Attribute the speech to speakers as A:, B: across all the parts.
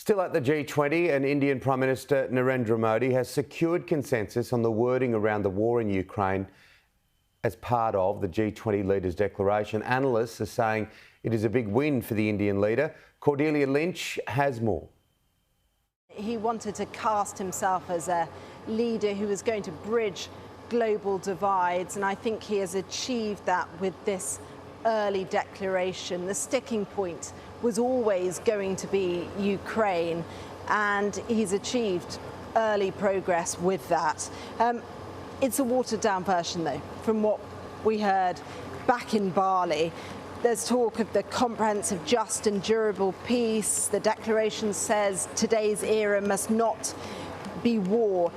A: Still at the G20, and Indian Prime Minister Narendra Modi has secured consensus on the wording around the war in Ukraine as part of the G20 leaders' declaration. Analysts are saying it is a big win for the Indian leader. Cordelia Lynch has more.
B: He wanted to cast himself as a leader who was going to bridge global divides, and I think he has achieved that with this early declaration. The sticking point was always going to be Ukraine, and he's achieved early progress with that. It's a watered-down version, though, from what we heard back in Bali. There's talk of the comprehensive, just and durable peace. The declaration says today's era must not be war.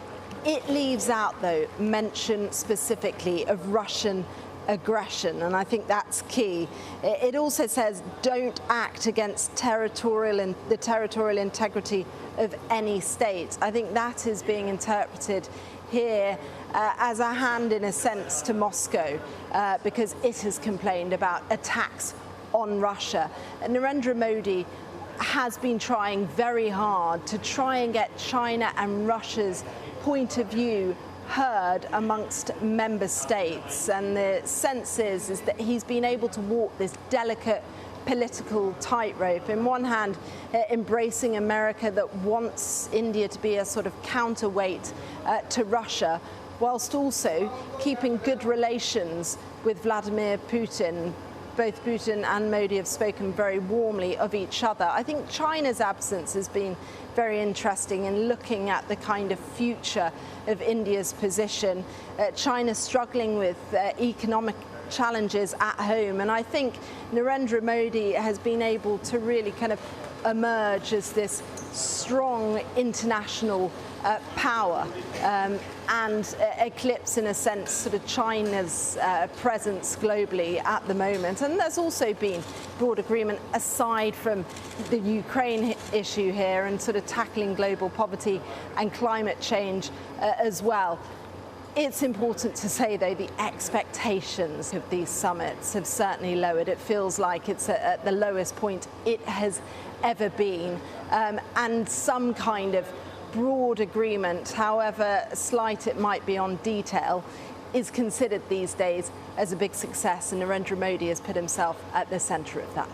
B: It leaves out, though, mention specifically of Russian aggression, and I think that's key. It also says don't act against the territorial integrity of any state. I think that is being interpreted here as a hand, in a sense, to Moscow, because it has complained about attacks on Russia. And Narendra Modi has been trying very hard to try and get China and Russia's point of view heard amongst member states, and the sense is that he's been able to walk this delicate political tightrope. In one hand, embracing America that wants India to be a sort of counterweight to Russia, whilst also keeping good relations with Vladimir Putin. Both Putin and Modi have spoken very warmly of each other. I think China's absence has been very interesting in looking at the kind of future of India's position. China struggling with economic challenges at home, and I think Narendra Modi has been able to really kind of emerge as this strong international power and eclipse, in a sense, sort of China's presence globally at the moment. And there's also been broad agreement, aside from the Ukraine issue here, and sort of tackling global poverty and climate change as well. It's important to say, though, the expectations of these summits have certainly lowered. It feels like it's at the lowest point it has ever been, and some kind of broad agreement, however slight it might be on detail, is considered these days as a big success, and Narendra Modi has put himself at the centre of that.